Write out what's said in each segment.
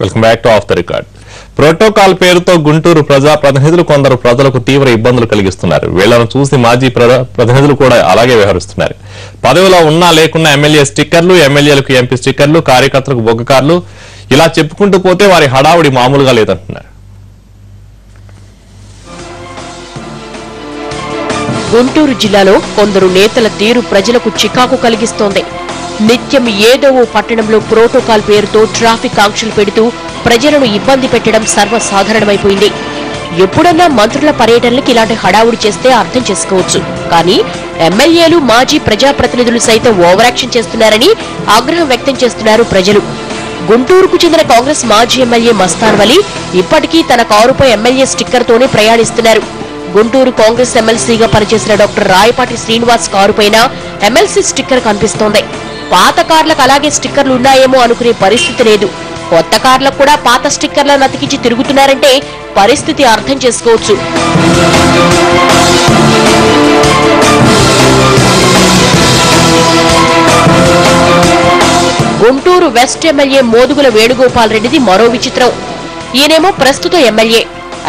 Welcome back to of the record. Protocol పేరుతో గుంటూరు ప్రజా ప్రతినిధులు కొందరు ప్రజలకు తీవ్ర ఇబ్బందులు కలిగిస్తున్నారు. వీళ్లను చూసి మాజీ ప్రతినిధులు కూడా అలాగే వ్యవహరిస్తున్నారు. పదవిలో ఉన్నా లేకున్నా ఎమ్మెల్యే స్టిక్కర్లు, ఎమ్మెల్యేలకు ఎంపీ స్టిక్కర్లు, కార్యకర్తలకు బొగ్గ కార్లు, ఇలా చెప్పుకుంటూ పోతే వారి హడావుడి మామూలుగా లేదంటున్నారు. గుంటూరు జిల్లాలో కొందరు నేతల తీరు ప్రజలకు చికాకు కలిగిస్తోంది. నిత్యం ఏదో ఓ పట్టణంలో ప్రోటోకాల్ పేరుతో ట్రాఫిక్ ఆంక్షలు పెడుతూ ప్రజలను ఇబ్బంది పెట్టడం సర్వసాధారణమైపోయింది. ఎప్పుడన్నా మంత్రుల పర్యటనలకు ఇలాంటి హడావుడి చేస్తే అర్థం చేసుకోవచ్చు. కానీ ఎమ్మెల్యేలు, మాజీ ప్రజాప్రతినిధులు సైతం ఓవరాక్షన్ చేస్తున్నారని ఆగ్రహం వ్యక్తం చేస్తున్నారు ప్రజలు. గుంటూరుకు చెందిన కాంగ్రెస్ మాజీ ఎమ్మెల్యే మస్తాన్ వలి ఇప్పటికీ తన కారుపై ఎమ్మెల్యే స్టిక్కర్తోనే ప్రయాణిస్తున్నారు. గుంటూరు కాంగ్రెస్ ఎమ్మెల్సీగా పనిచేసిన డాక్టర్ రాయపాటి శ్రీనివాస్ కారుపైన ఎమ్మెల్సీ స్టిక్కర్ కనిపిస్తోంది. పాత కార్లకు అలాగే స్టిక్కర్లు ఉన్నాయేమో అనుకునే పరిస్థితి లేదు. కొత్త కార్లకు కూడా పాత స్టిక్కర్లను అతికించి తిరుగుతున్నారంటే పరిస్థితి అర్థం చేసుకోవచ్చు. గుంటూరు వెస్ట్ ఎమ్మెల్యే మోదుగుల వేణుగోపాల్ రెడ్డిది మరో విచిత్రం. ఈయనేమో ప్రస్తుత ఎమ్మెల్యే.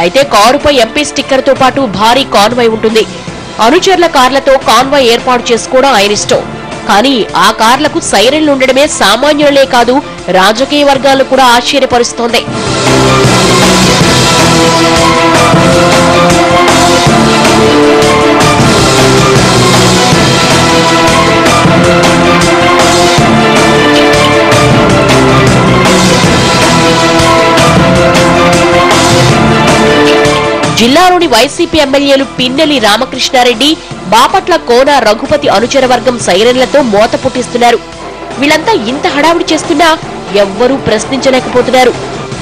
అయితే కారుపై ఎంపీ స్టిక్కర్ తో పాటు భారీ కాన్వాయ్ ఉంటుంది. అనుచరుల కార్లతో కాన్వాయ్ ఏర్పాటు చేసుకోవడం ఆయన ఇష్టం. కానీ ఆ కార్లకు సైరన్లు ఉండడమే సామాన్యులే కాదు, రాజకీయ వర్గాలను కూడా ఆశ్చర్యపరుస్తోంది. జిల్లాలోని వైసీపీ ఎమ్మెల్యేలు పిన్నెల్లి రామకృష్ణారెడ్డి, బాపట్ల కోన రఘుపతి అనుచర వర్గం సైరన్లతో మోత పుట్టిస్తున్నారు. వీళ్ళంతా ఇంత హడావుడి చేస్తున్నా ఎవ్వరూ ప్రశ్నించలేకపోతున్నారు.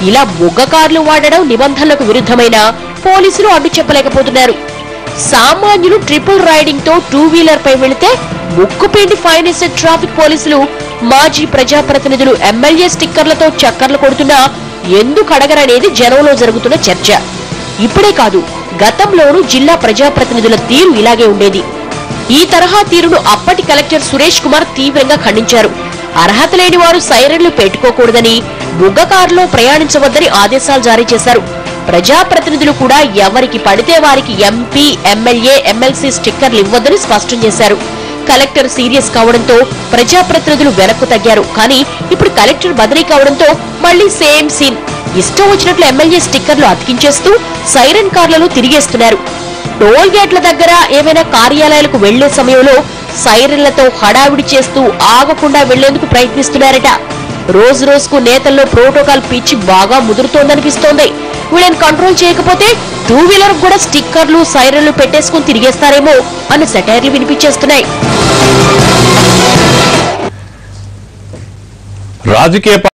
ఇలా బొగ్గ కార్లు వాడడం నిబంధనలకు విరుద్ధమైన పోలీసులు అడ్డు చెప్పలేకపోతున్నారు. సామాన్యులు ట్రిపుల్ రైడింగ్ తో 2 వీలర్ పై వెళితే ముక్కుపిండి ఫైన్ వేసే ట్రాఫిక్ పోలీసులు మాజీ ప్రజాప్రతినిధులు ఎమ్మెల్యే స్టిక్కర్లతో చక్కర్లు కొడుతున్నా ఎందుకు అడగరనేది జనంలో జరుగుతున్న చర్చ. ఇప్పుడే కాదు, గతంలోనూ జిల్లా ప్రజాప్రతినిధుల తీరు ఇలాగే ఉండేది. ఈ తరహా తీరును అప్పటి కలెక్టర్ సురేష్ కుమార్ తీవ్రంగా ఖండించారు. అర్హత లేని వారు సైరన్లు పెట్టుకోకూడదని, బుగ్గ కారులో ప్రయాణించవద్దని ఆదేశాలు జారీ చేశారు. ప్రజాప్రతినిధులు కూడా ఎవరికి పడితే వారికి ఎంపీ, ఎమ్మెల్యే, ఎమ్మెల్సీ స్టిక్కర్లు ఇవ్వొద్దని స్పష్టం చేశారు. కలెక్టర్ సీరియస్ కావడంతో ప్రజాప్రతినిధులు వెనక్కు తగ్గారు. కానీ ఇప్పుడు కలెక్టర్ బదిలీ కావడంతో మళ్లీ సేమ్ సీన్. ఇష్టం వచ్చినట్లు ఎమ్మెల్యే స్టిక్కర్లు అతికించేస్తూ సైరన్ కార్లను తిరిగేస్తున్నారు. టోల్ గేట్ల దగ్గర ఏమైనా కార్యాలయాలకు వెళ్లే సమయంలో సైరన్లతో హడావిడి చేస్తూ ఆగకుండా వెళ్లేందుకు ప్రయత్నిస్తున్నారట. రోజు రోజుకు నేతల్లో ప్రోటోకాల్ పిచ్చి బాగా ముదురుతోందనిపిస్తోంది. వీళ్ళని కంట్రోల్ చేయకపోతే 2 వీలర్ కూడా స్టిక్కర్లు, సైరన్లు పెట్టేసుకుని తిరిగేస్తారేమో అన్న సెటైర్లు వినిపించేస్తున్నాయి. రాజకీయ